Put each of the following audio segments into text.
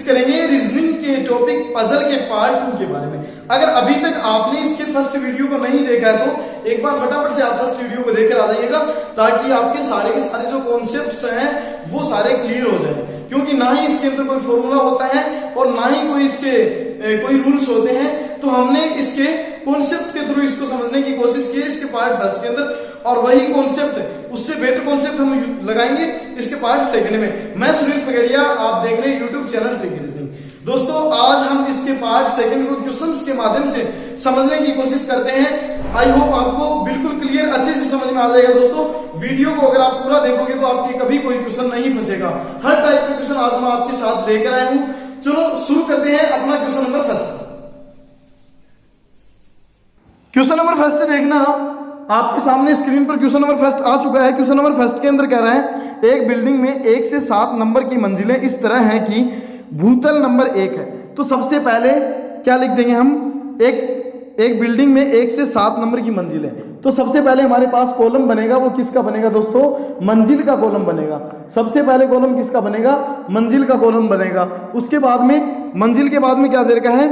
Discuss करेंगे reasoning के topic puzzle के पार्ट 2 के बारे में। अगर अभी तक आपने इसके फर्स्ट वीडियो को नहीं देखा है तो एक बार फटाफट से आप फर्स्ट वीडियो को देखकर आ जाइएगा, ताकि आपके सारे के सारे जो कॉन्सेप्ट्स हैं वो सारे क्लियर हो जाए। क्योंकि ना ही इसके अंदर कोई फॉर्मूला होता है और ना ही कोई इसके कोई रूल्स होते हैं, तो हमने इसके कॉन्सेप्ट के थ्रू इसको समझने की कोशिश की इसके पार्ट फर्स्ट के अंदर, और वही कॉन्सेप्ट उससे बेटर कॉन्सेप्ट हम लगाएंगे इसके पार्ट सेकंड में। मैं सुनील फगड़िया, आप देख रहे हैं यूट्यूब चैनल ट्रिक रीजनिंग। दोस्तों आज हम इसके पार्ट सेकंड को क्वेश्चंस के माध्यम से समझने की कोशिश करते हैं। आई होप आपको बिल्कुल क्लियर अच्छे से समझ में आ जाएगा। दोस्तों वीडियो को अगर आप पूरा देखोगे तो आपके कभी कोई क्वेश्चन नहीं फंसेगा। हर टाइप का क्वेश्चन आज मैं आपके साथ लेकर आया हूं। चलो शुरू करते हैं अपना question number first. Question number first देखना, आपके सामने स्क्रीन पर क्वेश्चन नंबर फर्स्ट आ चुका है। क्वेश्चन नंबर फर्स्ट के अंदर कह रहा है एक बिल्डिंग में 1 से 7 नंबर की मंजिलें इस तरह हैं कि भूतल नंबर 1 है। तो सबसे पहले क्या लिख देंगे हम, एक बिल्डिंग में 1 से 7 नंबर की मंजिल है। तो सबसे पहले हमारे पास कॉलम बनेगा, वो किसका बनेगा दोस्तों, मंजिल का कॉलम बनेगा। सबसे पहले कॉलम किसका बनेगा, मंजिल का कॉलम बनेगा। उसके बाद में मंजिल के बाद में क्या दे रखा है,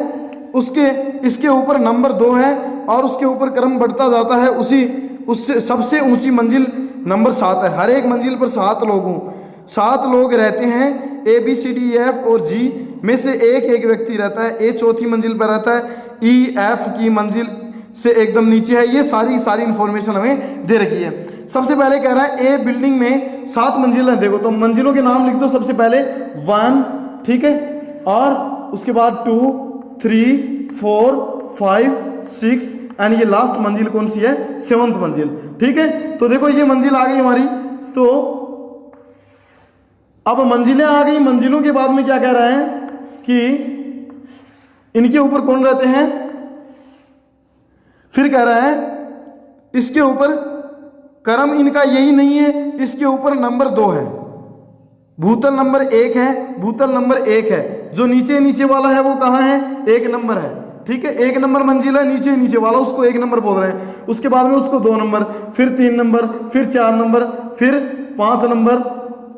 इसके ऊपर नंबर 2 है और उसके ऊपर क्रम बढ़ता जाता है। उससे सबसे ऊंची मंजिल नंबर 7 है। हर एक मंजिल पर 7 लोग रहते हैं। ABCDEF और G में से एक व्यक्ति रहता है। A चौथी मंजिल पर रहता है, EF की मंजिल से एकदम नीचे है। ये सारी इंफॉर्मेशन हमें दे रखी है। सबसे पहले कह रहा है ए बिल्डिंग में 7 मंजिलें। देखो तो मंजिलों के नाम लिख दो। सबसे पहले 1, ठीक है, और उसके बाद 2, 3, 4, 5, 6 एंड ये लास्ट मंजिल कौन सी है, 7th मंजिल। ठीक है, तो देखो ये मंजिल आ गई हमारी। तो अब मंजिलें आ गई। मंजिलों के बाद में क्या कह रहा है कि इनके ऊपर कौन रहते हैं, फिर कह रहा है इसके ऊपर क्रम इनका यही नहीं है, इसके ऊपर नंबर 2 है। भूतल नंबर 1 है, भूतल नंबर 1 है। जो नीचे वाला है वो कहाँ है, 1 नंबर है। ठीक है, 1 नंबर मंजिल है, नीचे वाला उसको 1 नंबर बोल रहे हैं। उसके बाद में उसको 2 नंबर, फिर 3 नंबर, फिर 4 नंबर, फिर 5 नंबर।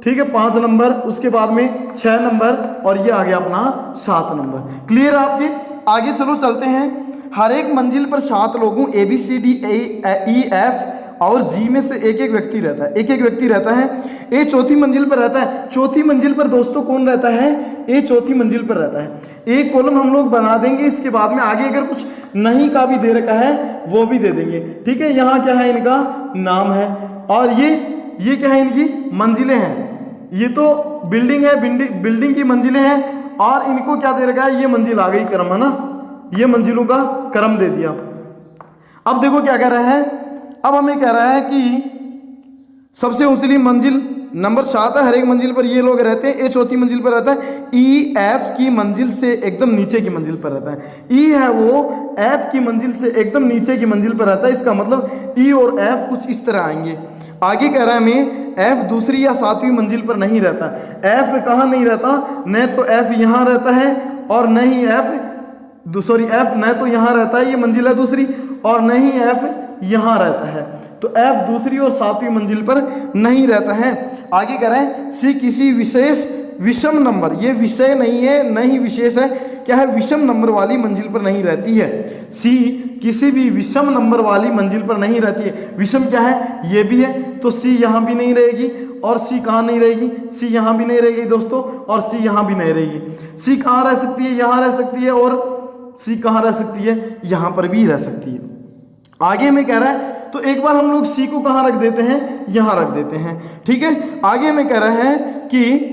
ठीक है, 5 नंबर, उसके बाद में 6 नंबर और ये आ गया अपना 7 नंबर। क्लियर आपके? आगे चलो चलते हैं। हर एक मंजिल पर 7 लोगों ABCDEF और G में से एक व्यक्ति रहता है। एक व्यक्ति रहता है। A चौथी मंजिल पर रहता है। चौथी मंजिल पर दोस्तों कौन रहता है, A चौथी मंजिल पर रहता है। एक कॉलम हम लोग बना देंगे। इसके बाद में आगे अगर कुछ नहीं का भी दे रखा है वो भी दे देंगे। ठीक है, यहाँ क्या है, इनका नाम है और ये क्या है, इनकी मंजिलें हैं। ये तो बिल्डिंग है, बिल्डिंग की मंजिलें हैं और इनको क्या दे रखा है, ये मंजिल आ गई, क्रम है ना, ये मंजिलों का क्रम दे दिया। अब देखो क्या कह रहा है, अब हमें कह रहा है कि सबसे ऊंची मंजिल नंबर 7 है। हर एक मंजिल पर ये लोग रहते हैं। A चौथी मंजिल पर रहता है। EF की मंजिल से एकदम नीचे की मंजिल पर रहता है। E है वो F की मंजिल से एकदम नीचे की मंजिल पर रहता है। इसका मतलब E और F कुछ इस तरह आएंगे। आगे कह रहा है हमें F दूसरी या 7वीं मंजिल पर नहीं रहता। F कहाँ नहीं रहता, न तो F यहाँ रहता है और न ही F न तो यहाँ रहता है, ये मंजिल है दूसरी, और न ही F यहाँ रहता है। तो F दूसरी और 7वीं मंजिल पर नहीं रहता है। आगे कह रहे हैं C किसी विशेष विषम नंबर, ये विषय नहीं है न ही विशेष है, क्या है, विषम नंबर वाली मंजिल पर नहीं रहती है। C किसी भी विषम नंबर वाली मंजिल पर नहीं रहती है। विषम क्या है, ये भी है, तो C यहाँ भी नहीं रहेगी और C कहाँ नहीं रहेगी, C यहाँ भी नहीं रहेगी दोस्तों, और C यहाँ भी नहीं रहेगी। C कहाँ रह सकती है, यहाँ रह सकती है, और C कहाँ रह सकती है, यहाँ पर भी रह सकती है। आगे में कह रहा है, तो एक बार हम लोग C को कहाँ रख देते हैं, यहाँ रख देते हैं। ठीक है, आगे में कह रहे हैं कि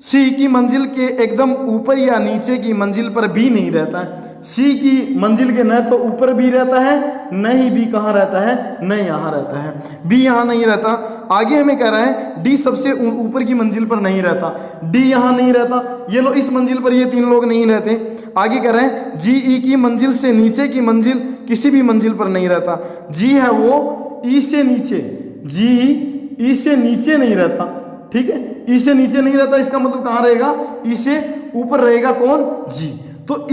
C की मंजिल के एकदम ऊपर या नीचे की मंजिल पर भी नहीं रहता है। C की मंजिल के न तो ऊपर भी रहता है, न ही B कहाँ रहता है, न यहाँ रहता है, B यहाँ नहीं रहता। आगे हमें कह रहा है D सबसे ऊपर की मंजिल पर नहीं रहता, D यहाँ नहीं रहता। ये लो इस मंजिल पर ये 3 लोग नहीं रहते। आगे कह रहे हैं G E की मंजिल से नीचे की मंजिल किसी भी मंजिल पर नहीं रहता। G है वो E से नीचे, G E से नीचे नहीं रहता। ठीक है, E से नीचे नहीं रहता, इसका मतलब कहाँ रहेगा, E से ऊपर रहेगा कौन, G। तो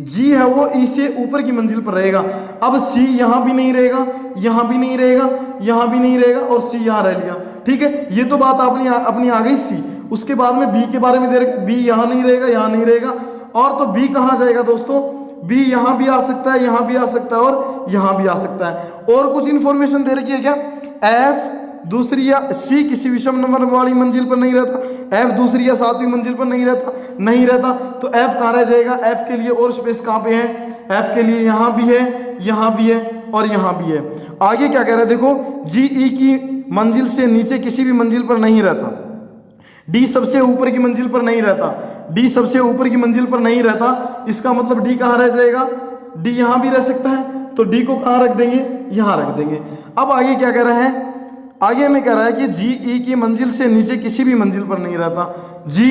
G है वो E से ऊपर की मंजिल पर रहेगा। अब C यहाँ भी नहीं रहेगा, यहाँ भी नहीं रहेगा, यहाँ भी नहीं रहेगा, और C यहाँ रह लिया। ठीक है, ये तो बात अपनी आ गई C। उसके बाद में बी के बारे में दे रखा, बी यहाँ नहीं रहेगा, यहाँ नहीं रहेगा, और तो बी कहाँ जाएगा दोस्तों, बी यहाँ भी आ सकता है, यहाँ भी आ सकता है और यहाँ भी आ सकता है। और कुछ इंफॉर्मेशन दे रखी है क्या, एफ दूसरी या सी किसी विषम नंबर वाली मंजिल पर नहीं रहता, एफ दूसरी या सातवीं मंजिल पर नहीं रहता, तो एफ कहाँ रह जाएगा, एफ के लिए और स्पेस कहाँ पे है, एफ के लिए यहाँ भी है, यहाँ भी है और यहाँ भी है। आगे क्या कह रहा है देखो, जी ई की मंजिल से नीचे किसी भी मंजिल पर नहीं रहता, डी सबसे ऊपर की मंजिल पर नहीं रहता, डी सबसे ऊपर की मंजिल पर नहीं रहता, इसका मतलब डी कहाँ रह जाएगा, डी यहाँ भी रह सकता है, तो डी को कहाँ रख देंगे, यहाँ रख देंगे। अब आगे क्या कह रहा है, आगे में कह रहा है कि जी ई की मंजिल से नीचे किसी भी मंजिल पर नहीं रहता, जी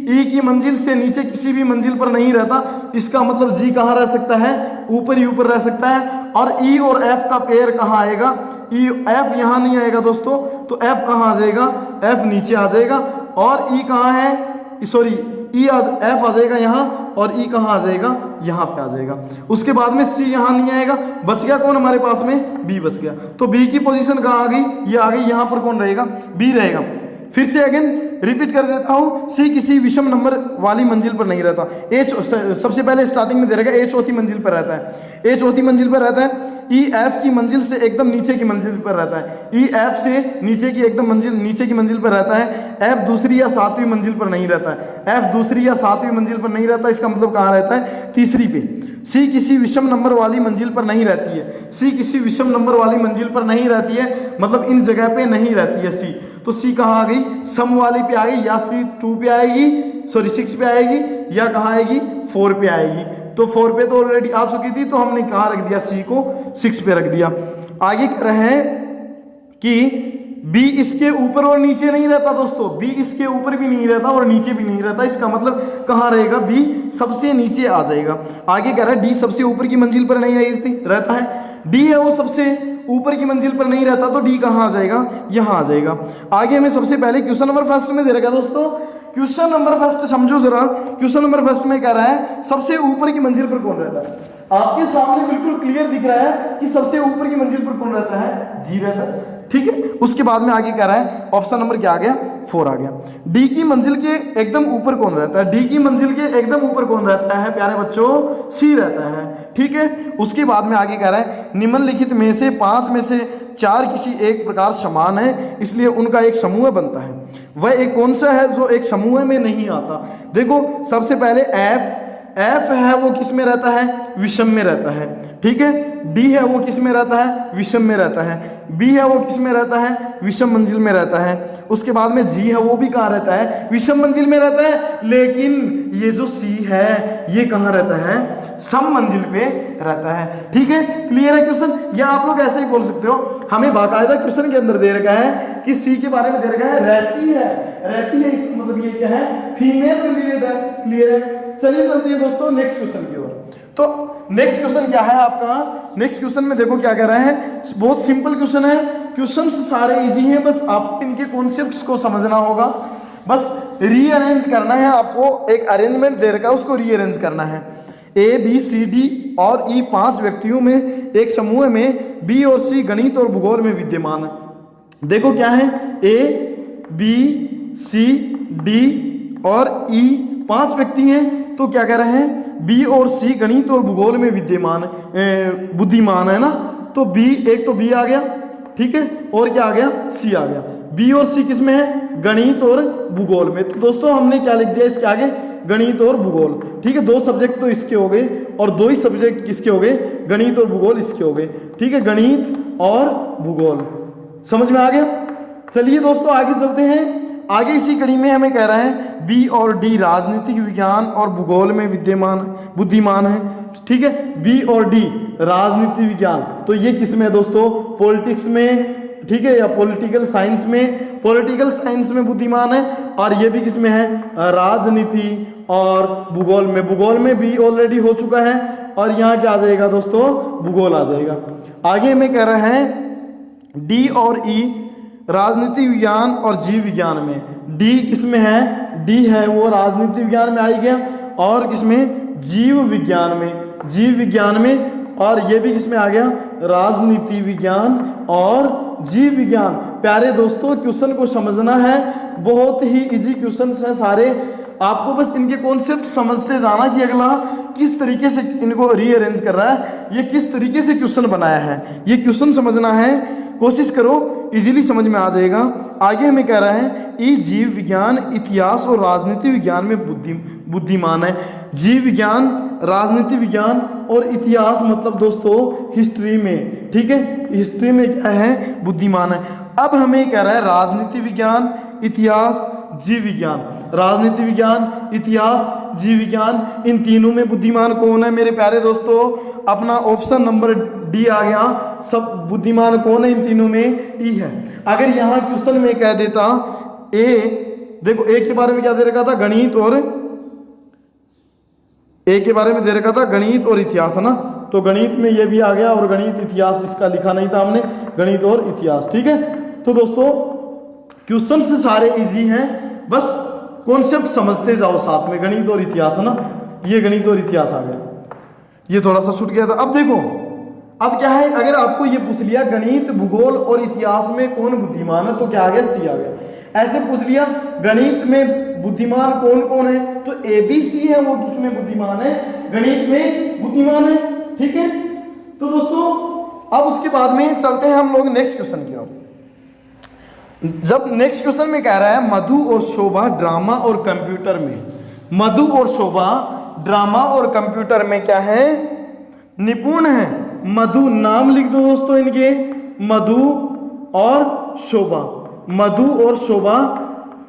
ई की मंजिल से नीचे किसी भी मंजिल पर नहीं रहता, इसका मतलब जी कहाँ रह सकता है, ऊपर ही ऊपर रह सकता है। और ई और एफ का पेयर कहाँ आएगा, ई एफ यहाँ नहीं आएगा दोस्तों, तो एफ कहाँ आ जाएगा, एफ नीचे आ जाएगा, और ई कहाँ है, सॉरी एफ आ जाएगा यहाँ, और ई कहाँ आ जाएगा, यहाँ पे आ जाएगा। उसके बाद में सी यहाँ नहीं आएगा, बच गया कौन हमारे पास में, बी बच गया। तो बी की पोजीशन कहाँ आ गई, ये आ गई, यहाँ पर कौन रहेगा, बी रहेगा। फिर से अगेन रिपीट कर देता हूँ, सी किसी विषम नंबर वाली मंजिल पर नहीं रहता, ए सबसे पहले स्टार्टिंग में दे रखा है, ए चौथी मंजिल पर रहता है, ए चौथी मंजिल पर रहता है, ई एफ की मंजिल से एकदम नीचे की मंजिल पर रहता है, ई एफ से नीचे की एकदम मंजिल नीचे की मंजिल पर रहता है, एफ दूसरी या सातवीं मंजिल पर नहीं रहता है, एफ दूसरी या सातवीं मंजिल पर नहीं रहता, इसका मतलब कहाँ रहता है, तीसरी पे। सी किसी विषम नंबर वाली मंजिल पर नहीं रहती है, सी किसी विषम नंबर वाली मंजिल पर नहीं रहती है, मतलब इन जगह पे नहीं रहती है सी, तो सी कहाँ आ गई, सम वाली पे आ गई, या सी 2 पे आएगी, सॉरी 6 पे आएगी, या कहाँ आएगी, 4 पे आएगी। तो 4 पे तो ऑलरेडी आ चुकी थी, तो हमने कहाँ रख दिया, सी को 6 पे रख दिया। आगे कह रहे हैं कि बी इसके ऊपर और नीचे नहीं रहता दोस्तों, बी इसके ऊपर भी नहीं रहता और नीचे भी नहीं रहता, इसका मतलब कहाँ रहेगा, बी सबसे नीचे आ जाएगा। आगे कह रहा है डी सबसे ऊपर की मंजिल पर नहीं रहता है, डी है वो सबसे ऊपर की मंजिल पर नहीं रहता, तो डी कहाँ आ जाएगा, यहाँ आ जाएगा। आगे हमें सबसे पहले क्वेश्चन नंबर फर्स्ट में दे रखा दोस्तों, क्वेश्चन नंबर फर्स्ट समझो जरा, क्वेश्चन नंबर फर्स्ट में कह रहा है सबसे ऊपर की मंजिल पर कौन रहता है, आपके सामने बिल्कुल क्लियर दिख रहा है कि सबसे ऊपर की मंजिल पर कौन रहता है, जी रहता है, ठीक है। उसके बाद में आगे कह रहा है ऑप्शन नंबर क्या आ गया, 4 आ गया। डी की मंजिल के एकदम ऊपर कौन रहता है, डी की मंजिल के एकदम ऊपर कौन रहता है प्यारे बच्चों, सी रहता है, ठीक है। उसके बाद में आगे कह रहा है निम्नलिखित में से 5 में से 4 किसी एक प्रकार समान है, इसलिए उनका एक समूह बनता है, वह एक कौन सा है जो एक समूह में नहीं आता। देखो सबसे पहले एफ है वो किस में रहता है, विषम में रहता है, ठीक है। डी है वो किस में रहता है, विषम में रहता है। बी है वो किस में रहता है, विषम मंजिल में रहता है। उसके बाद में जी है वो भी कहाँ रहता है, विषम मंजिल में रहता है, लेकिन ये जो सी है ये कहाँ रहता है, सम मंजिल पे रहता है, ठीक है। क्लियर है क्वेश्चन, या आप लोग ऐसे ही बोल सकते हो, हमें बाकायदा क्वेश्चन के अंदर दे रखा है कि सी के बारे में दे रखा है रहती है, इसका मतलब ये क्या है, फीमेल रिलेटेड है। क्लियर है, चलिए चलते हैं दोस्तों नेक्स्ट क्वेश्चन की ओर। तो नेक्स्ट क्वेश्चन क्या है आपका, नेक्स्ट क्वेश्चन में देखो क्या कह रहा है, बहुत सिंपल क्वेश्चन है, क्वेश्चन सारे इजी हैं, बस आपको इनके कॉन्सेप्ट्स को समझना होगा, बस रीअरेंज करना है आपको, एक अरेंजमेंट दे रखा है उसको रीअरेंज करना है। ए बी सी डी और ई 5 व्यक्तियों में एक समूह में बी और सी गणित और भूगोल में विद्यमान है। देखो क्या है, ए बी सी डी और ई 5 व्यक्ति हैं, तो क्या कह रहे हैं, बी और सी गणित और भूगोल में विद्यमान बुद्धिमान है ना, तो बी एक तो बी आ गया, ठीक है, और क्या आ गया, सी आ गया। बी और सी किस में है, गणित और भूगोल में। तो दोस्तों हमने क्या लिख दिया इसके आगे, गणित और भूगोल, ठीक है। 2 सब्जेक्ट तो इसके हो गए और 2 ही सब्जेक्ट किसके हो गए, गणित और भूगोल इसके हो गए, ठीक है, गणित और भूगोल। समझ में आ गया। चलिए दोस्तों आगे चलते हैं। आगे इसी कड़ी में हमें कह रहा है बी और डी राजनीतिक विज्ञान और भूगोल में बुद्धिमान है, ठीक है। बी और डी राजनीतिक विज्ञान, तो ये किस में है दोस्तों, पॉलिटिक्स में, ठीक है, या पॉलिटिकल साइंस में बुद्धिमान है। और ये भी किस में है, राजनीति और भूगोल में भी ऑलरेडी हो चुका है, और यहाँ क्या आ जाएगा दोस्तों, भूगोल आ जाएगा। आगे में कह रहा है डी और ई राजनीतिक विज्ञान और जीव विज्ञान में, डी किस में है, डी है वो राजनीतिक विज्ञान में आ गया, और किसमें, जीव विज्ञान में, और ये भी किसमें आ गया, राजनीति विज्ञान और जीव विज्ञान। प्यारे दोस्तों क्वेश्चन को समझना है, बहुत ही इजी क्वेश्चंस हैं सारे, आपको बस इनके कॉन्सेप्ट समझते जाना कि अगला किस तरीके से इनको रीअरेंज कर रहा है, ये किस तरीके से क्वेश्चन बनाया है, ये क्वेश्चन समझना है, कोशिश करो इजीली समझ में आ जाएगा। आगे हमें कह रहा है ई जीव विज्ञान, इतिहास और राजनीति विज्ञान में बुद्धिमान है। जीव विज्ञान, राजनीति विज्ञान और इतिहास मतलब दोस्तों हिस्ट्री में, ठीक है, हिस्ट्री में क्या है, बुद्धिमान है। अब हमें कह रहा है राजनीति विज्ञान, इतिहास, जीव विज्ञान, राजनीति विज्ञान, इतिहास, जीव विज्ञान, इन तीनों में बुद्धिमान कौन है मेरे प्यारे दोस्तों? अपना ऑप्शन नंबर डी आ गया। सब बुद्धिमान कौन है इन तीनों में? ई है। अगर यहाँ क्वेश्चन में कह देता ए, देखो ए के बारे में क्या दे रखा था, गणित, और ए के बारे में दे रखा था गणित और इतिहास, है ना, तो गणित में ये भी आ गया, और गणित इतिहास इसका लिखा नहीं था हमने, गणित और इतिहास, ठीक है। तो दोस्तों क्वेश्चन से सारे इजी हैं, बस कॉन्सेप्ट समझते जाओ साथ में, गणित और इतिहास, है ना, ये गणित और इतिहास आ गया, ये थोड़ा सा छूट गया था। अब देखो अब क्या है, अगर आपको ये पूछ लिया गणित, भूगोल और इतिहास में कौन बुद्धिमान है, तो क्या आ गया, सी आ गया। ऐसे पूछ लिया गणित में बुद्धिमान कौन कौन है, तो ए बी सी है, वो किसमें बुद्धिमान है, गणित में बुद्धिमान है, ठीक है। तो दोस्तों अब उसके बाद में चलते हैं हम लोग नेक्स्ट क्वेश्चन की ओर। जब नेक्स्ट क्वेश्चन में कह रहा है मधु और शोभा ड्रामा और कंप्यूटर में, मधु और शोभा ड्रामा और कंप्यूटर में क्या है, निपुण है। मधु, नाम लिख दो दोस्तों इनके, मधु और शोभा, मधु और शोभा,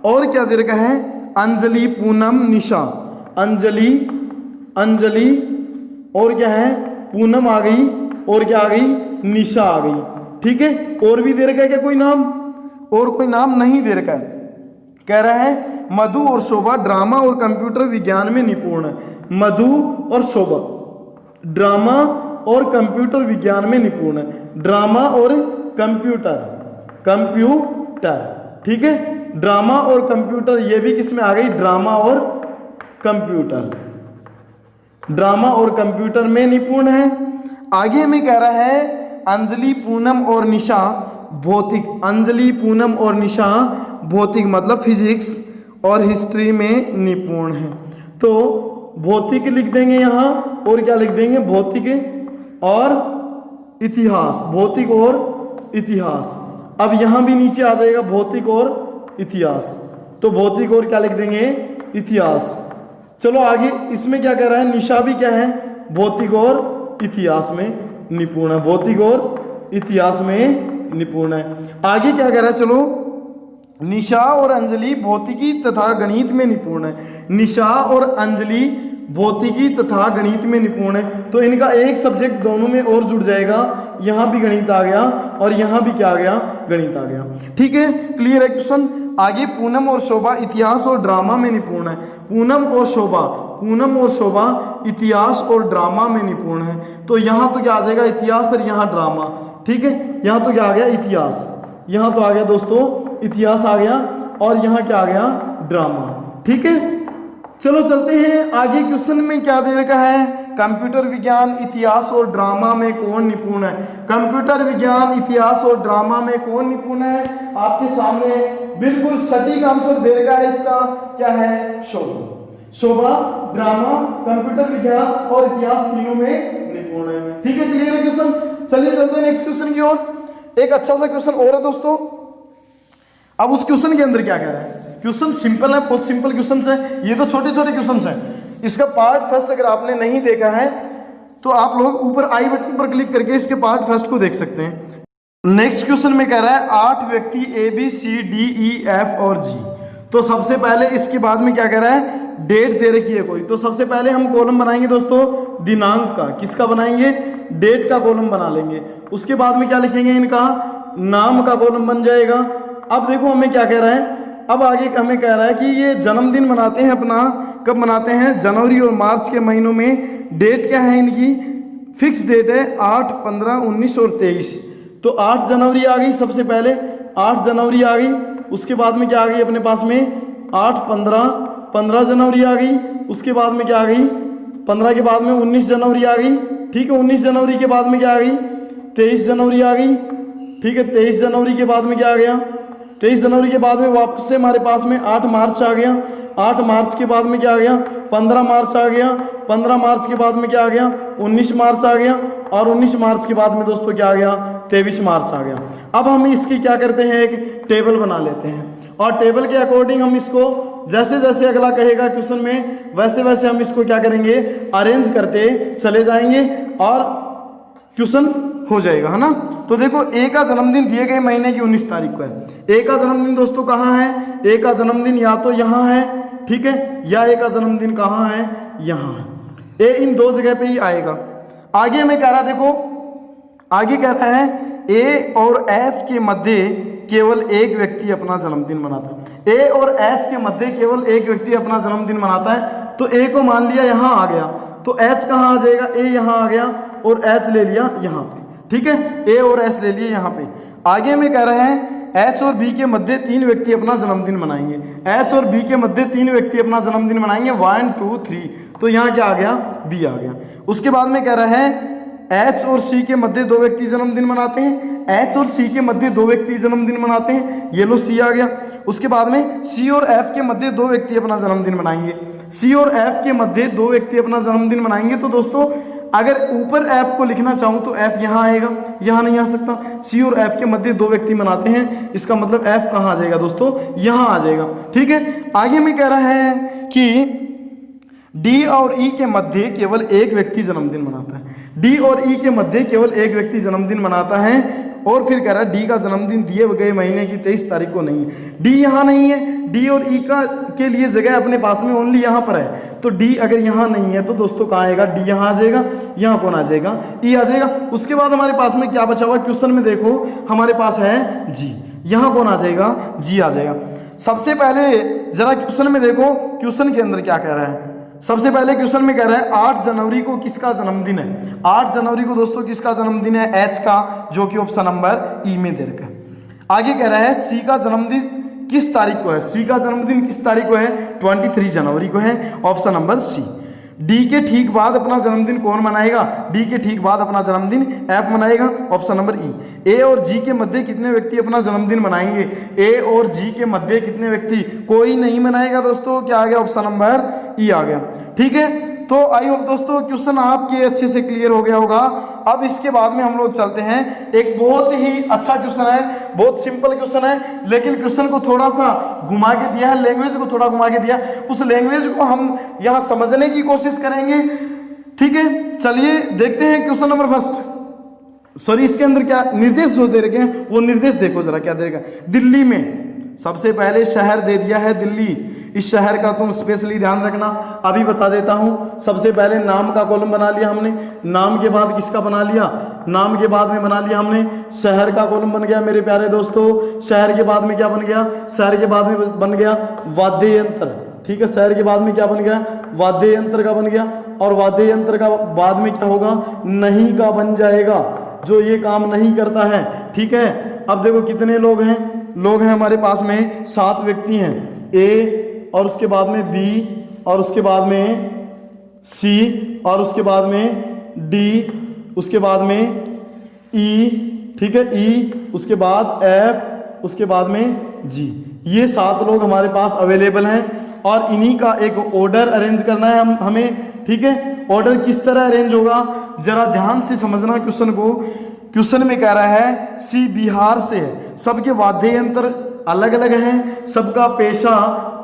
और क्या दे रखा है, अंजलि, पूनम, निशा, अंजलि, अंजलि, और क्या है, पूनम आ गई, और क्या आ गई, निशा आ गई, ठीक है। और भी दे रखा है क्या कोई नाम? और कोई नाम नहीं दे रखा है। कह रहा है मधु और शोभा ड्रामा और कंप्यूटर विज्ञान में निपुण है। मधु और शोभा ड्रामा और कंप्यूटर विज्ञान में निपुण है। ड्रामा और कंप्यूटर, कंप्यूटर, ठीक है, ड्रामा और कंप्यूटर, ये भी किस में आ गई, ड्रामा और कंप्यूटर, ड्रामा और कंप्यूटर में निपुण है। आगे में कह रहा है अंजलि, पूनम और निशा भौतिक, अंजलि, पूनम और निशा भौतिक मतलब फिजिक्स और हिस्ट्री में निपुण है। तो भौतिक लिख देंगे यहाँ, और क्या लिख देंगे, भौतिक और इतिहास, भौतिक और इतिहास। अब यहाँ भी नीचे आ जाएगा भौतिक और इतिहास, तो भौतिक और क्या लिख देंगे, इतिहास। चलो आगे इसमें क्या कह रहा है, निशा भी क्या है, भौतिक और इतिहास में निपुण है, भौतिक और इतिहास में निपुण है। आगे क्या कह रहा है, चलो निशा और अंजलि भौतिकी तथा गणित में निपुण है। निशा और अंजलि भौतिकी तथा गणित में निपुण है, तो इनका एक सब्जेक्ट दोनों में और जुड़ जाएगा, यहाँ भी गणित आ गया और यहाँ भी क्या आ गया, गणित आ गया, ठीक है। क्लियर है क्वेश्चन। आगे पूनम और शोभा इतिहास और ड्रामा में निपुण है। पूनम और शोभा, पूनम और शोभा इतिहास और ड्रामा में निपुण है, तो यहाँ तो क्या आ जाएगा, इतिहास, और यहाँ ड्रामा, ठीक है। यहाँ तो क्या आ गया, इतिहास, यहाँ तो आ गया दोस्तों इतिहास आ गया, और यहाँ क्या आ गया, ड्रामा, ठीक है। चलो चलते हैं आगे। क्वेश्चन में क्या दे रखा है, कंप्यूटर विज्ञान, इतिहास और ड्रामा में कौन निपुण है। कंप्यूटर विज्ञान, इतिहास और ड्रामा में कौन निपुण है, आपके सामने बिल्कुल सटीक आंसर दे रखा है इसका, क्या है, शोभा। शोभा ड्रामा, कंप्यूटर विज्ञान और इतिहास तीनों में निपुण है, ठीक है। क्लियर है क्वेश्चन। चलिए चलते हैं नेक्स्ट क्वेश्चन की ओर। एक अच्छा सा क्वेश्चन और है दोस्तों। अब उस क्वेश्चन के अंदर क्या कह रहा है, क्वेश्चन सिंपल है, बहुत सिंपल क्वेश्चन है, ये तो छोटे छोटे क्वेश्चन हैं। इसका पार्ट फर्स्ट अगर आपने नहीं देखा है तो आप लोग ऊपर आई बटन पर क्लिक करके इसके पार्ट फर्स्ट को देख सकते हैं। नेक्स्ट क्वेश्चन में कह रहा है 8 व्यक्ति A B C D E F और जी। तो सबसे पहले इसके बाद में क्या कह रहा है, डेट दे रखी है कोई, तो सबसे पहले हम कॉलम बनाएंगे दोस्तों दिनांक का, किसका बनाएंगे, डेट का कॉलम बना लेंगे। उसके बाद में क्या लिखेंगे, इनका नाम का कॉलम बन जाएगा। अब देखो हमें क्या कह रहा है, अब आगे हमें कह रहा है कि ये जन्मदिन मनाते हैं अपना, कब मनाते हैं, जनवरी और मार्च के महीनों में। डेट क्या है इनकी, फिक्स डेट है 8, 15, 19 और 23। तो 8 जनवरी आ गई, सबसे पहले 8 जनवरी आ गई। उसके बाद में क्या आ गई अपने पास में 8, 15 जनवरी आ गई। उसके बाद में क्या आ गई, 15 के बाद में 19 जनवरी आ गई, ठीक है। 19 जनवरी के बाद में क्या आ गई, 23 जनवरी आ गई, ठीक है। 23 जनवरी के बाद में क्या आ गया, 23 जनवरी के बाद में वापस से हमारे पास में 8 मार्च आ गया। 8 मार्च के बाद में क्या आ गया, 15 मार्च आ गया। 15 मार्च के बाद में क्या आ गया, 19 मार्च आ गया। और 19 मार्च के बाद में दोस्तों क्या आ गया, 23 मार्च आ गया। अब हम इसकी क्या करते हैं, एक टेबल बना लेते हैं और टेबल के अकॉर्डिंग हम इसको जैसे जैसे अगला कहेगा क्वेश्चन में वैसे वैसे हम इसको क्या करेंगे, अरेंज करते चले जाएंगे और क्वेश्चन हो जाएगा, है ना। तो देखो ए का जन्मदिन दिए गए महीने की 19 तारीख को है। ए का जन्मदिन दोस्तों कहाँ है, ए का जन्मदिन या तो यहाँ है, ठीक है, या ए का जन्मदिन कहाँ है, यहाँ है। ए इन दो जगह पे ही आएगा। आगे मैं कह रहा, देखो आगे कह रहा है ए और एच के मध्य केवल एक व्यक्ति अपना जन्मदिन मनाता है। ए और एच के मध्य केवल एक व्यक्ति अपना जन्मदिन मनाता है। तो ए को मान लिया यहाँ आ गया, तो एच कहाँ आ जाएगा, ए यहाँ आ गया और एच ले लिया यहाँ पे, ठीक है, ए और एच ले लिए यहाँ पे। आगे में कह रहे हैं एच और बी के मध्य 3 व्यक्ति अपना जन्मदिन मनाएंगे। एच और बी के मध्य 3 व्यक्ति अपना जन्मदिन मनाएंगे, 1 2 3। तो यहाँ क्या आ गया, बी आ गया। उसके बाद में कह रहा है एच और सी के मध्य 2 व्यक्ति जन्मदिन मनाते हैं। एच और सी के मध्य 2 व्यक्ति जन्मदिन मनाते हैं, ये लो सी आ गया। उसके बाद में सी और एफ के मध्य 2 व्यक्ति अपना जन्मदिन मनाएंगे। सी और एफ के मध्य 2 व्यक्ति अपना जन्मदिन मनाएंगे। तो दोस्तों अगर ऊपर एफ को लिखना चाहूँ तो एफ यहाँ आएगा, यहाँ नहीं आ सकता। सी और एफ के मध्य 2 व्यक्ति मनाते हैं, इसका मतलब एफ कहाँ आ जाएगा दोस्तों, यहाँ आ जाएगा, ठीक है। आगे में कह रहा है कि डी और ई के मध्य केवल एक व्यक्ति जन्मदिन मनाता है। डी और ई के मध्य केवल एक व्यक्ति जन्मदिन मनाता है। और फिर कह रहा है डी का जन्मदिन दिए गए महीने की 23 तारीख को नहीं है। डी यहाँ नहीं है, डी और ई का के लिए जगह अपने पास में ओनली यहाँ पर है। तो डी अगर यहाँ नहीं है तो दोस्तों कहाँ आएगा, डी यहाँ आ जाएगा। यहाँ कौन आ जाएगा, ई आ जाएगा। उसके बाद हमारे पास में क्या बचा हुआ, क्वेश्चन में देखो हमारे पास है जी, यहाँ कौन आ जाएगा, जी आ जाएगा। सबसे पहले जरा क्वेश्चन में देखो, क्वेश्चन के अंदर क्या कह रहा है। सबसे पहले क्वेश्चन में कह रहा है 8 जनवरी को किसका जन्मदिन है। 8 जनवरी को दोस्तों किसका जन्मदिन है, एच का, जो कि ऑप्शन नंबर ई में दे रखा है। आगे कह रहा है सी का जन्मदिन किस तारीख को है। सी का जन्मदिन किस तारीख को है, 23 जनवरी को है, ऑप्शन नंबर सी। डी के ठीक बाद अपना जन्मदिन कौन मनाएगा, डी के ठीक बाद अपना जन्मदिन एफ मनाएगा, ऑप्शन नंबर ई। ए और जी के मध्य कितने व्यक्ति अपना जन्मदिन मनाएंगे, ए और जी के मध्य कितने व्यक्ति, कोई नहीं मनाएगा दोस्तों, क्या आ गया, ऑप्शन नंबर ई आ गया, ठीक है। तो आई होप दोस्तों क्वेश्चन आपके अच्छे से क्लियर हो गया होगा। अब इसके बाद में हम लोग चलते हैं, एक बहुत ही अच्छा क्वेश्चन है, बहुत सिंपल क्वेश्चन है, लेकिन क्वेश्चन को थोड़ा सा घुमा के दिया है, लैंग्वेज को थोड़ा घुमा के दिया, उस लैंग्वेज को हम यहाँ समझने की कोशिश करेंगे, ठीक है। चलिए देखते हैं क्वेश्चन नंबर फर्स्ट। सॉरी, इसके अंदर क्या निर्देश जो दे रखे हैं वो निर्देश देखो जरा क्या दे रखा है। दिल्ली में सबसे पहले शहर दे दिया है दिल्ली, इस शहर का तुम स्पेशली ध्यान रखना, अभी बता देता हूं। सबसे पहले नाम का कॉलम बना लिया हमने, नाम के बाद किसका बना लिया, नाम के बाद में बना लिया हमने शहर का कॉलम बन गया मेरे प्यारे दोस्तों। शहर के बाद में क्या बन गया, शहर के बाद में बन गया वाद्य यंत्र, ठीक है। शहर के बाद में क्या बन गया, वाद्य यंत्र का बन गया, और वाद्य यंत्र का बाद में क्या होगा, नहीं का बन जाएगा, जो ये काम नहीं करता है, ठीक है। अब देखो कितने लोग हैं, लोग हैं हमारे पास में 7 व्यक्ति हैं, ए और उसके बाद में बी और उसके बाद में सी और उसके बाद में डी, उसके बाद में ई, ठीक है, ई, उसके बाद एफ, उसके बाद में जी। ये 7 लोग हमारे पास अवेलेबल हैं और इन्हीं का एक ऑर्डर अरेंज करना है हमें, ठीक है। ऑर्डर किस तरह अरेंज होगा जरा ध्यान से समझना क्वेश्चन को। क्वेश्चन में कह रहा है सी बिहार से है, सबके वाद्य यंत्र अलग अलग हैं, सबका पेशा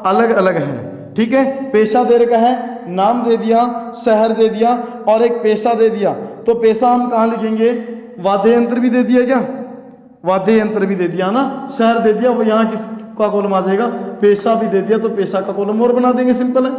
अलग अलग है, ठीक है। पेशा दे रखा है, नाम दे दिया, शहर दे दिया और एक पेशा दे दिया। तो पेशा हम कहाँ लिखेंगे, वाद्य यंत्र भी दे दिया, क्या वाद्य यंत्र भी दे दिया ना, शहर दे दिया, वो यहाँ किसका कॉलम आ जाएगा, पेशा भी दे दिया, तो पेशा का कॉलम और बना देंगे, सिंपल है।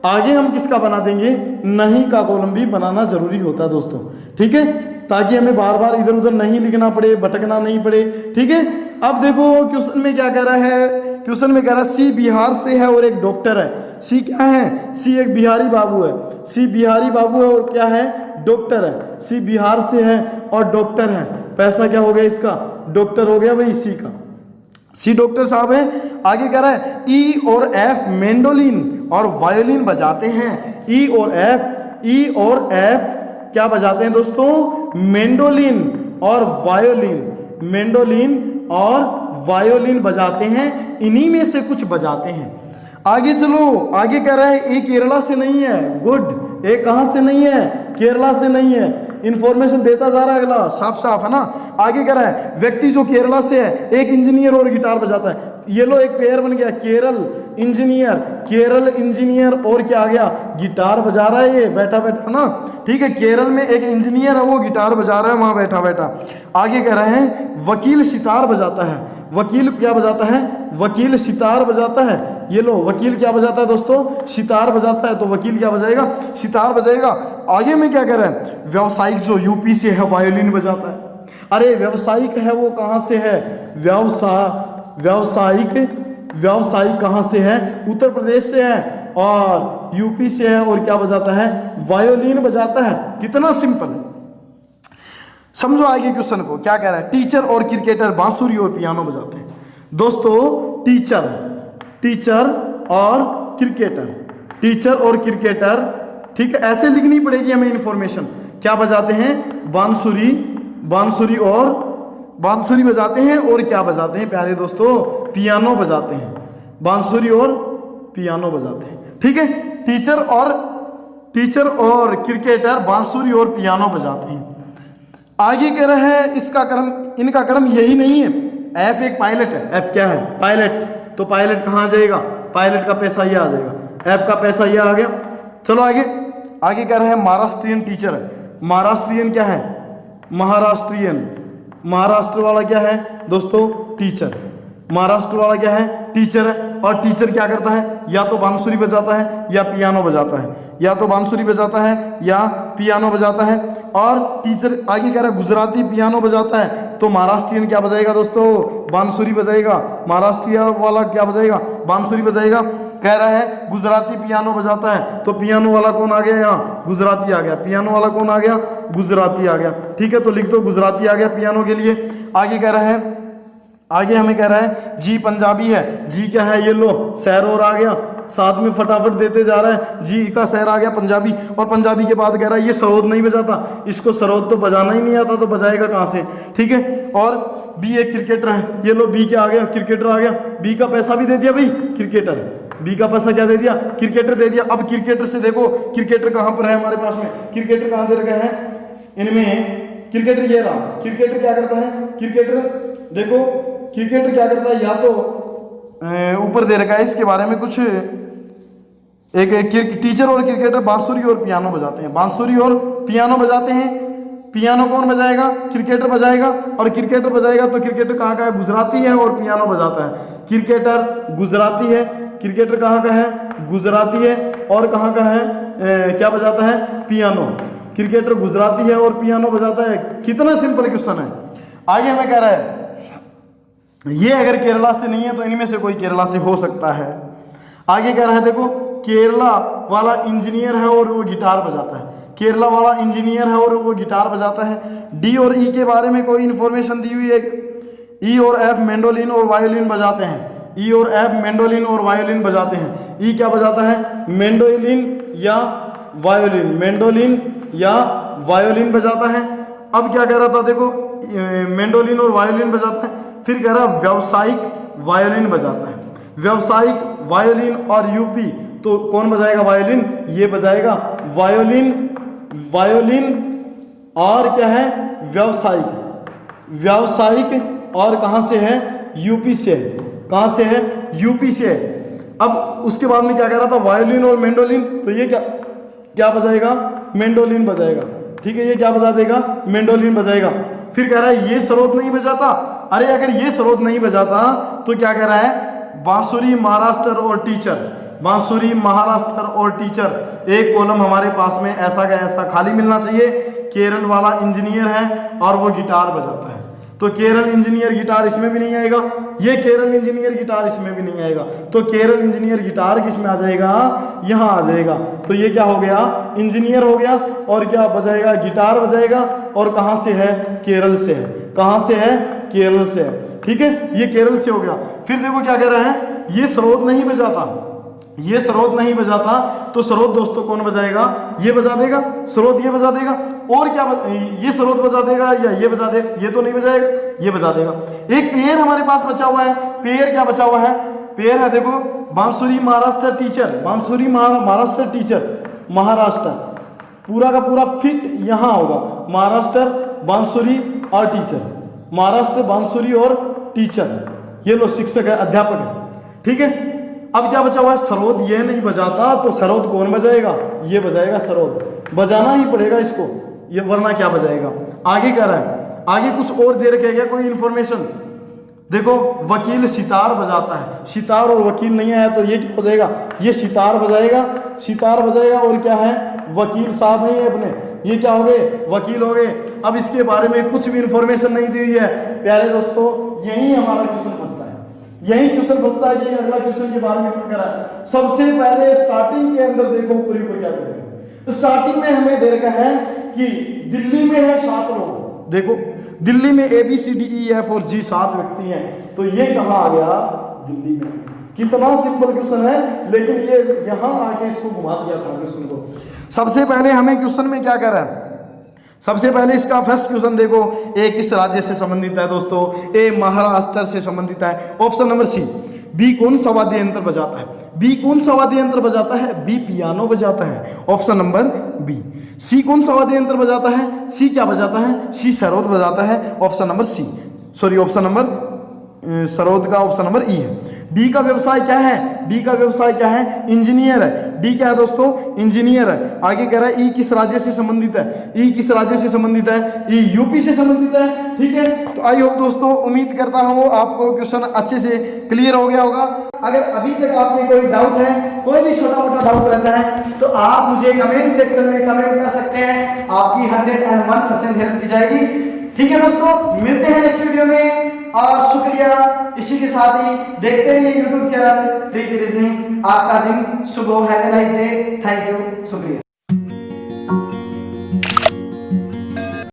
आगे हम किसका बना देंगे, नहीं का कॉलम भी बनाना जरूरी होता है दोस्तों, ठीक है, ताकि हमें बार बार इधर उधर नहीं लिखना पड़े, भटकना नहीं पड़े, ठीक है। अब देखो क्वेश्चन में क्या कह रहा है, क्वेश्चन में कह रहा है सी बिहार से है और एक डॉक्टर है। सी क्या है, सी एक बिहारी बाबू है, सी बिहारी बाबू है और क्या है, डॉक्टर है। सी बिहार से है और डॉक्टर है, पैसा क्या हो गया इसका, डॉक्टर हो गया भाई सी का, सी डॉक्टर साहब है। आगे कह रहा है ई और एफ मेंडोलिन और वायोलिन बजाते हैं। ई और एफ क्या बजाते हैं दोस्तों, मेंडोलिन और वायोलिन, मेंडोलिन और वायोलिन बजाते हैं, इन्हीं में से कुछ बजाते हैं। आगे चलो, आगे कह रहा है ये केरला से नहीं है, गुड, ये कहां से नहीं है, केरला से नहीं है, इंफॉर्मेशन देता जा रहा है अगला, साफ साफ है ना। आगे कह रहा है व्यक्ति जो केरला से है, एक इंजीनियर और गिटार बजाता है। ये लो एक पेयर बन गया, केरल इंजीनियर, केरल इंजीनियर और क्या आ गया, गिटार बजा रहा है ये बैठा बैठा ना, ठीक है। केरल में एक इंजीनियर है, वो गिटार बजा रहा है वहां बैठा बैठा। आगे कह रहे हैं वकील सितार बजाता है, वकील क्या बजाता है, वकील सितार बजाता है। ये लो वकील क्या बजाता है दोस्तों, सितार बजाता है, तो वकील क्या बजाएगा, सितार बजाएगा। आगे में क्या कह रहा है, व्यावसायिक जो यूपी से है वायोलिन बजाता है। अरे व्यावसायिक है वो कहां से है, व्यावसायिक कहां से है, उत्तर प्रदेश से है और यूपी से है, और क्या बजाता है, वायोलिन बजाता है। कितना सिंपल है, समझो आगे क्वेश्चन को। क्या कह रहा है, टीचर और क्रिकेटर बांसुरी और पियानो बजाते हैं। दोस्तों टीचर और क्रिकेटर, ठीक है, ऐसे लिखनी पड़ेगी हमें इंफॉर्मेशन। क्या बजाते हैं, बांसुरी बजाते हैं, और क्या बजाते हैं प्यारे दोस्तों, पियानो बजाते हैं, बांसुरी और पियानो बजाते हैं, ठीक है। टीचर और क्रिकेटर बांसुरी और पियानो बजाते हैं। आगे कह रहा है इनका क्रम यही नहीं है। एफ एक पायलट है, एफ क्या है, पायलट, तो पायलट कहाँ जाएगा, पायलट का पैसा ये आ जाएगा, एफ का पैसा ये आ गया। चलो आगे कह रहे हैं महाराष्ट्रियन टीचर है। महाराष्ट्रियन क्या है, महाराष्ट्र वाला क्या है दोस्तों, टीचर। महाराष्ट्र वाला क्या है, टीचर है। और टीचर क्या करता है, या तो बांसुरी बजाता है या पियानो बजाता है, या तो बांसुरी बजाता है या पियानो बजाता है। और टीचर आगे कह रहा है गुजराती पियानो बजाता है, तो महाराष्ट्रियन क्या बजाएगा दोस्तों, बांसुरी बजाएगा। महाराष्ट्र वाला क्या बजाएगा, बांसुरी बजाएगा। कह रहा है गुजराती पियानो बजाता है, तो पियानो वाला कौन आ गया यहाँ, गुजराती आ गया। पियानो वाला कौन आ गया, गुजराती आ गया, ठीक है। तो लिख दो गुजराती आ गया पियानो के लिए। आगे कह रहा है, आगे हमें कह रहा है जी पंजाबी है। जी क्या है, ये लो शहर और आ गया, साथ में फटाफट देते जा रहा है, जी का शहर आ गया पंजाबी। और पंजाबी के बाद कह रहा है ये सरोद नहीं बजाता, इसको सरोद तो बजाना ही नहीं आता, तो बजाएगा कहाँ से, ठीक है। और बी एक क्रिकेटर है, ये लो बी क्या आ गया, क्रिकेटर आ गया। बी का पैसा भी दे दिया भाई, क्रिकेटर, बी का पैसा क्या दे दिया, क्रिकेटर दे दिया। अब क्रिकेटर से देखो, क्रिकेटर कहाँ पर है हमारे पास में, क्रिकेटर कहाँ दे रखा है इनमें, क्रिकेटर ये रहा। क्रिकेटर क्या करता है, क्रिकेटर देखो, क्रिकेटर क्या करता है, या तो ऊपर दे रखा है इसके बारे में कुछ, एक टीचर और क्रिकेटर बांसुरी और पियानो बजाते हैं, बांसुरी और पियानो बजाते हैं। पियानो कौन बजाएगा, क्रिकेटर बजाएगा। और क्रिकेटर बजाएगा तो क्रिकेटर कहाँ का है, गुजराती है, और पियानो बजाता है। क्रिकेटर गुजराती है, क्रिकेटर कहाँ का है, गुजराती है, और कहाँ का है, क्या बजाता है, पियानो। क्रिकेटर गुजराती है और पियानो बजाता है। कितना सिंपल क्वेश्चन है। आगे हमें कह रहा है ये अगर केरला से नहीं है तो इनमें से कोई केरला से हो सकता है। आगे कह रहा है देखो, केरला वाला इंजीनियर है और वो गिटार बजाता है, केरला वाला इंजीनियर है और वो गिटार बजाता है। डी और ई के बारे में कोई इन्फॉर्मेशन दी हुई है, ई और एफ मैंडोलिन और वायोलिन बजाते हैं, ई और एफ मैंडोलिन और वायोलिन बजाते हैं। ई क्या बजाता है, मैंडोलिन या वायोलिन, मैंडोलिन या वायोलिन बजाता है। अब क्या कह रहा था देखो, मैंडोलिन और वायोलिन बजाता है। फिर कह रहा है व्यावसायिक वायोलिन बजाता है, व्यावसायिक वायोलिन। और यूपी तो कौन बजाएगा, वायोलिन, ये बजाएगा वायोलिन, वायोलिन। और क्या है, व्यावसायिक, व्यावसायिक। और कहां से है, यूपी से है, कहां से है, यूपी से है। अब उसके बाद में क्या कह रहा था, वायोलिन और मैंडोलिन, तो ये क्या बजाएगा, मैंडोलिन बजाएगा, ठीक है। ये क्या बजा देगा, मैंडोलिन बजाएगा। फिर कह रहा है ये सरोद नहीं बजाता। अरे अगर ये सरोद नहीं बजाता तो क्या कह रहा है, बांसुरी महाराष्ट्र और टीचर, बांसुरी महाराष्ट्र और टीचर। एक कॉलम हमारे पास में ऐसा का ऐसा खाली मिलना चाहिए। केरल वाला इंजीनियर है और वो गिटार बजाता है, तो केरल इंजीनियर गिटार इसमें भी नहीं आएगा, ये केरल इंजीनियर गिटार इसमें भी नहीं आएगा, तो केरल इंजीनियर गिटार किस में आ जाएगा, यहाँ आ जाएगा। तो ये क्या हो गया, इंजीनियर हो गया। और क्या बजाएगा, गिटार बजाएगा। और कहाँ से है, केरल से है, कहाँ से है, केरल से है, ठीक है। ये केरल से हो गया। फिर देखो क्या कह रहा है, ये सरोद नहीं बजाता, ये सरोद नहीं बजाता तो सरोद दोस्तों कौन बजाएगा? ये बजा देगा, सरोद ये बजा देगा। और क्या ये सरोद बजा देगा या ये बजा दे? ये तो नहीं बजाएगा, ये बजा देगा। एक पेयर हमारे पास बचा हुआ है। पेयर क्या बचा हुआ है? पेयर है देखो, बांसुरी महाराष्ट्र टीचर, बांसुरी महाराष्ट्र टीचर, महाराष्ट्र पूरा का पूरा फिट यहां होगा, महाराष्ट्र बांसुरी और टीचर, महाराष्ट्र बांसुरी और टीचर, ये लो शिक्षक है, अध्यापक है, ठीक है। अब क्या बचा हुआ है? सरोद ये नहीं बजाता तो सरोद कौन बजाएगा? ये बजाएगा, सरोद बजाना ही पड़ेगा इसको, ये वरना क्या बजाएगा? आगे कह रहा है, आगे कुछ और दे रखे क्या कोई इंफॉर्मेशन? देखो वकील सितार बजाता है, सितार और वकील नहीं आया तो ये क्या हो जाएगा? ये सितार बजाएगा, सितार बजाएगा। और क्या है? वकील साहब नहीं है अपने, ये क्या हो गए? वकील हो गए। अब इसके बारे में कुछ भी इंफॉर्मेशन नहीं दी हुई है। प्यारे दोस्तों, यही हमारा क्वेश्चन फंसता है, यही क्वेश्चन फंसता है कि अगला क्वेश्चन के बारे में क्या करा है। सबसे पहले स्टार्टिंग के अंदर देखो ऊपरी को क्या करेगा। स्टार्टिंग में हमें दे रखा है कि दिल्ली में है 7 लोग। देखो दिल्ली में ABCDEF और G 7 व्यक्ति हैं, तो ये कहाँ आ गया? दिल्ली में। कितना सिंपल क्वेश्चन है, लेकिन ये यहां आके इसको घुमा दिया था क्वेश्चन को। सबसे पहले हमें क्वेश्चन में क्या कर रहा है? सबसे पहले इसका फर्स्ट क्वेश्चन देखो, ए किस राज्य से संबंधित है दोस्तों? ए महाराष्ट्र से संबंधित है। ऑप्शन नंबर सी। बी कौन सा वाद्य यंत्र बजाता है? बी कौन सा वाद्य यंत्र बजाता है? बी पियानो बजाता है, ऑप्शन नंबर बी। सी कौन सा वाद्य यंत्र बजाता है? सी क्या बजाता है? सी सरोद बजाता है, option number C, sorry option number sarod का ऑप्शन नंबर ई है। डी का व्यवसाय क्या है? डी का व्यवसाय क्या है? इंजीनियर है। डी क्या है दोस्तों? इंजीनियर है। आगे कह रहा है ई किस राज्य से संबंधित है? ई किस राज्य से संबंधित है? ई यूपी से संबंधित है, ठीक है। तो आई होप दोस्तों, उम्मीद करता हूं आपको क्वेश्चन अच्छे से क्लियर हो गया होगा। अगर अभी तक आपने कोई डाउट है, कोई भी छोटा मोटा डाउट रहता है, तो आप मुझे कमेंट सेक्शन में कमेंट कर सकते हैं, आपकी 101% हेल्प की जाएगी, ठीक है दोस्तों। मिलते हैं नेक्स्ट वीडियो में, और शुक्रिया। इसी के साथ ही देखते रहिए यूट्यूब चैनल ट्रिक रीजनिंग। आपका दिन शुभ हो, have a nice day, thank you, शुक्रिया।